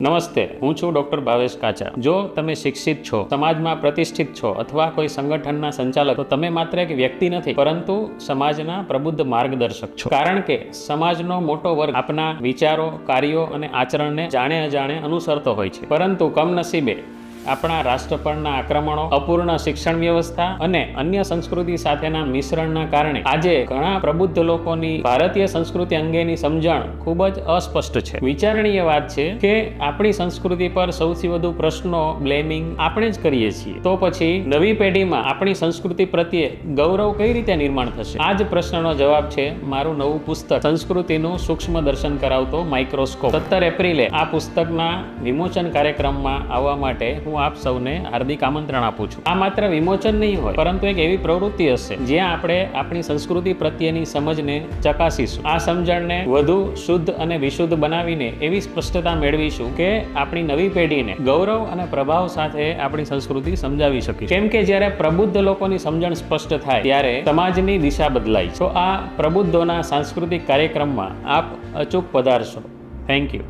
નમસ્તે, હું છું ડોક્ટર ભાવેશ કાચા. જો તમે શિક્ષિત છો, સમાજમાં પ્રતિષ્ઠિત છો અથવા કોઈ સંગઠનના સંચાલક, તો તમે માત્ર એક વ્યક્તિ નથી પરંતુ સમાજના પ્રબુદ્ધ માર્ગદર્શક છો. કારણ કે સમાજનો મોટો વર્ગ આપના વિચારો, કાર્યો અને આચરણને જાણે અજાણે અનુસરતો હોય છે. પરંતુ કમનસીબે આપણા રાષ્ટ્ર પરના આક્રમણો, અપૂર્ણ શિક્ષણ વ્યવસ્થા અને અન્ય સંસ્કૃતિ સાથેના મિશ્રણના કારણે આજે ઘણા પ્રબુદ્ધ લોકોની ભારતીય સંસ્કૃતિ અંગેની સમજણ ખૂબ જ અસ્પષ્ટ છે. વિચારણીય વાત છે કે આપણી સંસ્કૃતિ પર સૌથી વધુ પ્રશ્નો, બ્લેમિંગ આપણે જ કરીએ છીએ. તો પછી નવી પેઢીમાં આપણી સંસ્કૃતિ પ્રત્યે ગૌરવ કઈ રીતે નિર્માણ થશે? આ જ પ્રશ્નનો જવાબ છે મારું નવું પુસ્તક સંસ્કૃતિનું સૂક્ષ્મ દર્શન કરાવતો માઇક્રોસ્કોપ. 17 એપ્રિલે આ પુસ્તકના વિમોચન કાર્યક્રમમાં આવવા માટે હું આપ સૌને હાર્દિક આમંત્રણ આપું છું. આ માત્ર વિમોચન નહીં હોય, પરંતુ એક એવી પ્રવૃત્તિ હશે જ્યાં આપણે આપણી સંસ્કૃતિ પ્રત્યેની સમજને ચકાસીશું. આ સમજણને વધુ શુદ્ધ અને વિશુદ્ધ બનાવીને એવી સ્પષ્ટતા મેળવીશું કે આપણી નવી પેઢીને ગૌરવ અને પ્રભાવ સાથે આપણી સંસ્કૃતિ સમજાવી શકીશું. કેમ કે જ્યારે પ્રબુદ્ધ લોકોની સમજણ સ્પષ્ટ થાય ત્યારે સમાજની દિશા બદલાય. તો આ પ્રબુદ્ધોના સાંસ્કૃતિક કાર્યક્રમમાં આપ અચૂક પધારશો. Thank you.